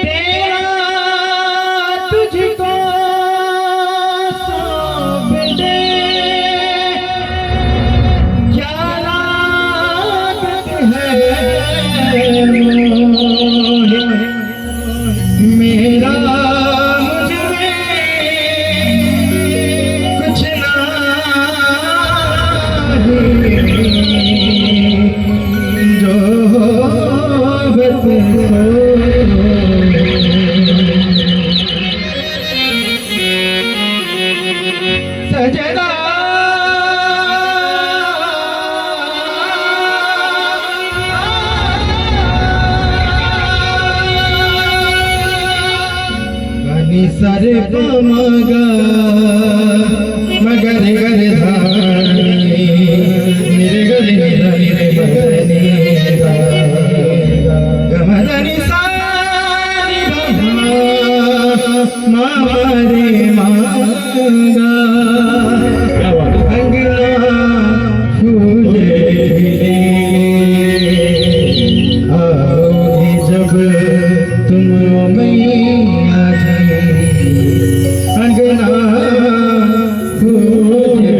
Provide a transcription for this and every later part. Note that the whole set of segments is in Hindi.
तेरा तुझको सौंप दे क्या लागत है मेरा मुझ में कुछ ना जो सजदा गनी सर मगा मगर गर धानी मेरे गले मेरे बदने गमदनी सारी मारे मांगा अंगना फूले आओगी जब तुम मैया अंगना फूले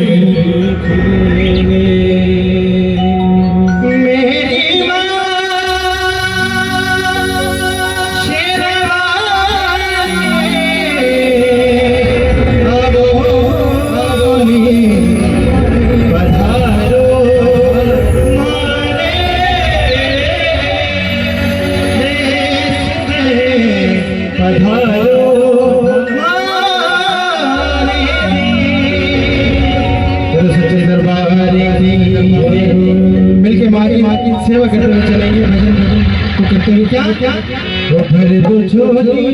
मेरी माँ मिलके माँ की सेवा करते हुए चलेंगे भजन तो करते हुए क्या क्या वो भर दो झोली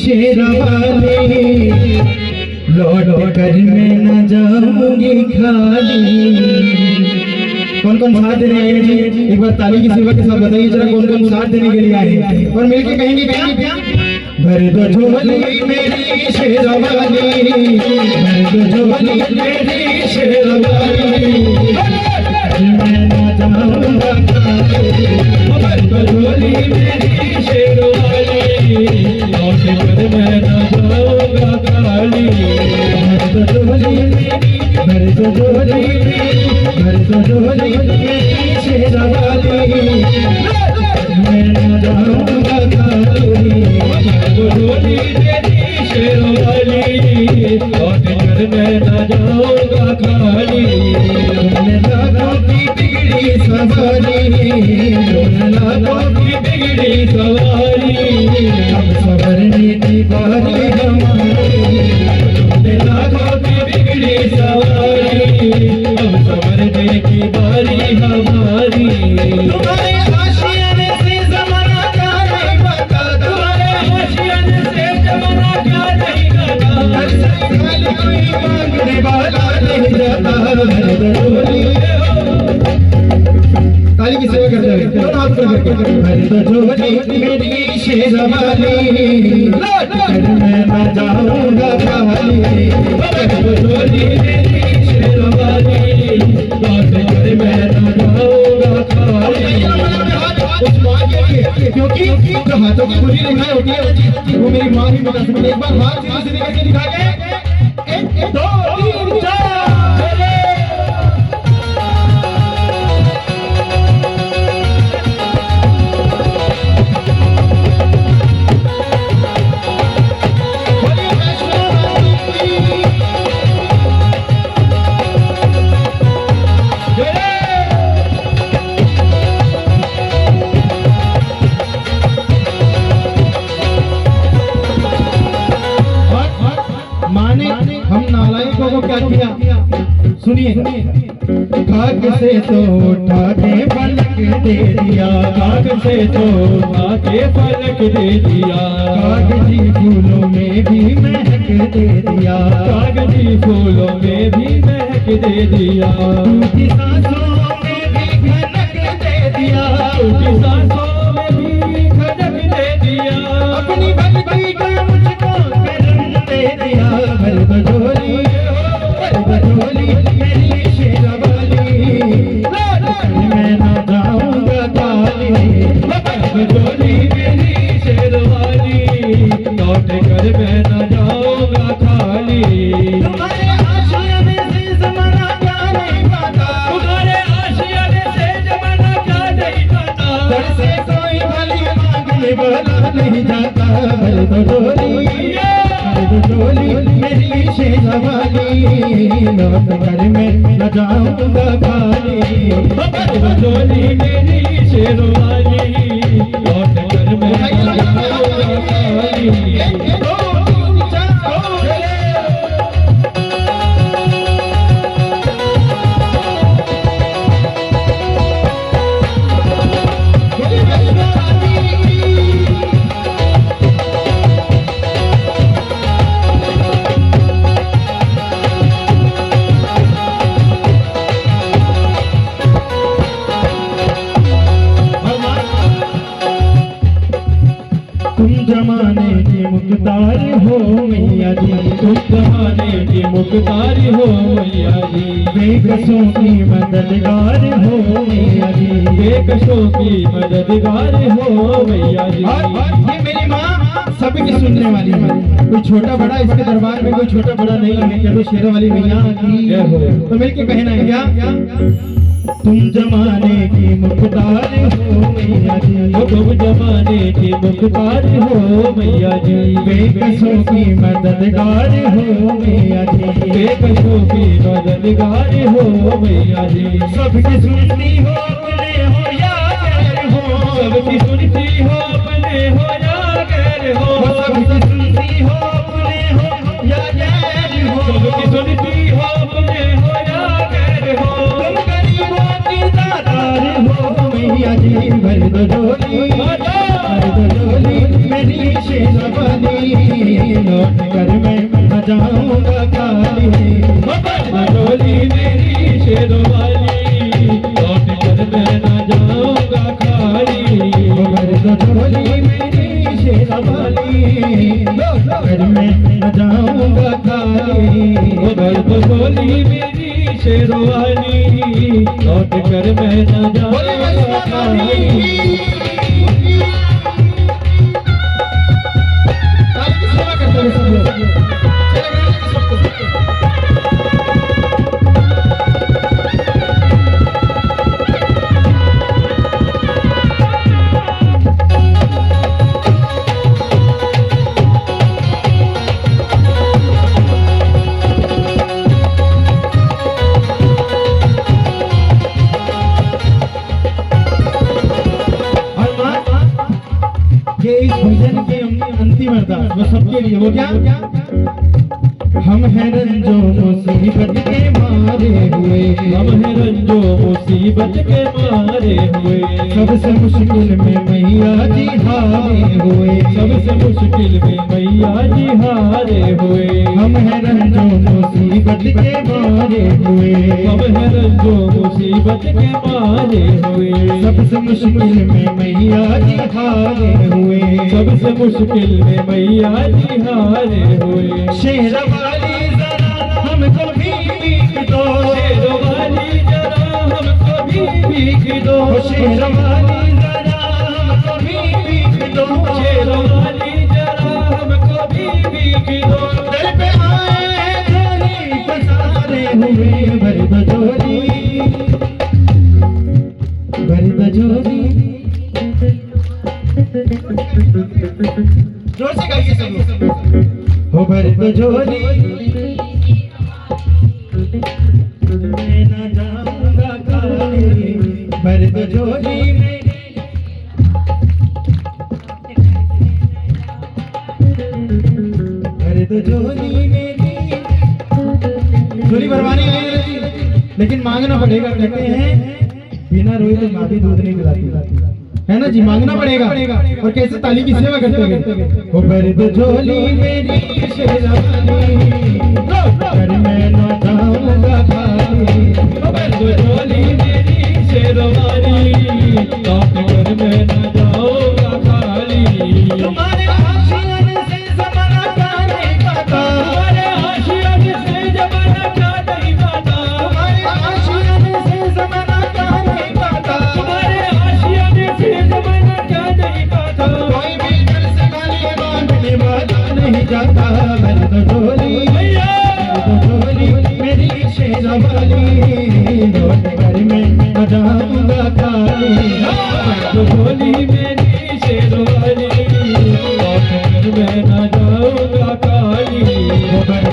शेरवाली लौट कर मैं न जाऊंगी खाली। कौन कौन साथ देने आए जी एक बार ताली की सेवा के साथ बताइए जरा कौन कौन साथ देने के लिए आए और मिलके कहेंगे क्या क्या भर दो झोली मेरी शेरवाली भर दो झोली मेरी शेरवाली मैं ना जाऊंगा भर दो झोली मेरी शेरवाली लौट कर मैं ना जाऊंगा खाली भर दो झोली भर दो झोली मेरी शेरवाली मैं ना जाऊंगा खाली झोली मेरी शेरवाली लौट कर मैं ना जाऊंगा खाली लाखों की बिगड़ी सवारी लाखों की बिगड़ी सवारी हम सवरने की बारी हमारी लाखों की बिगड़ी सवारी हम सवरने की बारी हमारी तुम्हारे आशियाने से जमाना क्या नहीं पता तुम्हारे आशियाने से जमाना क्या नहीं पता कोई मांगने वाला नहीं जाता ताली की सेवा करते हुए दोनों हाथ ऊपर करके भर दो झोली मेरी शेरवाली लौट कर मैं ना जाऊंगा खाली भर दो झोली मेरी शेरवाली लौट कर मैं ना जाऊंगा खाली उस माँ के लिए क्योंकि जो हाथों की बुरी रेखाएं होती है वो मेरी माँ ही बता सकती है। एक बार हाथ सीधे सीधे करके दिखा के 1 2 3 4 हम नालायकों को क्या किया सुनिए काग से तो उठा के पलक दे दिया काग से तो उठा के पलक दे दिया कागजी फूलों में भी महक दे दिया कागजी फूलों में भी महक दे दिया उनकी सांसों में भी खनक दे दिया उनकी सांसों में भी खनक दे दिया भर दो झोली मेरी शेरवाली, लौट कर मैं न जाऊंगा खाली। भर दो झोली मेरी शेरवाली, लौट कर मैं न जाऊंगा खाली। तुम जमाने की मुख्तार हो मैया जी, तुम जमाने की मुख्तार हो मैया जी, बेकसों की मददगार हो मैया जी, बेकसों की मददगार हो मैया जी। ये मेरी माँ सभी की सुनने वाली है, कोई छोटा बड़ा इसके दरबार में कोई छोटा बड़ा नहीं है। चलो शेरों वाली मैया की तो मिलके कहना है क्या? तुम जमाने की मुख्तार हो मैया जी, तुम जमाने की मुख्तार हो मैया जी, बेकसों की मददगार हो मैया जी, बेकसों की मददगार हो मैया जी। सबकी सुनती हो अपने हो या गैर हो, सबकी सुनती हो अपने हो या गैर हो, सबकी सुनती हो अपने हो या गैर हो, सबकी सुनती हो अपने हो या गैर हो। तुम गरीबों की दातार हो मैया जी, भर दो झोली मेरी शेरवाली, लौट कर मैं न जाऊंगा खाली। भर दो झोली मेरी शेरवाली, लौट कर मैं न जाऊंगा खाली। भर दो झोली मेरी शेरवाली, लौट कर मैं न जाऊंगा खाली। भर दो झोली मेरी शेरवाली, लौट कर मैं न जाऊंगा खाली। ये इस भजन की अंतिम अरदास वो सबके लिए, वो क्या? हम हैं रंजो मुसीबत के मारे हुए, हम हैं रंजो मुसीबत के मारे हुए, सबसे मुश्किल में मैया जी हारे हुए, सबसे मुश्किल में मैया जी हारे हुए। हम हैं रंजो मुसीबत के मारे हुए, हम हैं रंजो मुसीबत के मारे हुए, सबसे मुश्किल में मैया जी हारे हुए, सबसे मुश्किल में मैया जी हारे हुए। शेरवाली जरा हमको भी भीख दो, शेरवाली जरा हमको भी भीख दो, शेरवाली जरा हमको भी भीख दो, शेरवाली जरा हमको भी भीख दो। दर पे आए झोली पसारे हुए, भर दो झोली जोर से गाइए सब लोग। हो भर दो झोली मैं ना जाऊंगा खाली, भर दो झोली में भर दो झोली मेरी। झोली भरवानी नहीं लेकिन मांगना पड़ेगा। कहते हैं बिना रोए तो माँ भी दूध नहीं पिलाती, है ना जी? मांगना पड़ेगा। और कैसे ताली की सेवा करते हुए वो भर दो झोली मेरी शेरवाली, कर मैं ना जाऊंगा खाली। भर दो झोली मेरी शेरवाली, लौट कर मैं न जाऊंगा खाली। तुम्हारे आशियाने से ज़माना क्या नहीं पाता, तुम्हारे आशियाने से ज़माना क्या नहीं पाता, तुम्हारे आशियाने से ज़माना क्या नहीं पाता, तुम्हारे आशियाने से ज़माना क्या नहीं पाता। कोई भी घर से गाली बांटने वाला नहीं जाता। भर दो झोली मेरी शेरवाली, लौट कर मैं न जाऊंगा खाली। भर दो झोली मेरी शेरवाली, लौट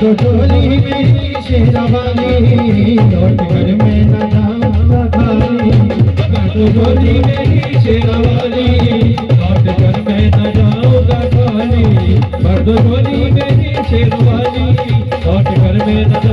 दो झोली मेरी शेरवानी, लौट कर मैं न जाऊंगा खाली। कर दो झोली मेरी शेरवानी, लौट कर मैं न जाऊंगा खाली। कर दो झोली मेरी शेरवानी, लौट कर मैं न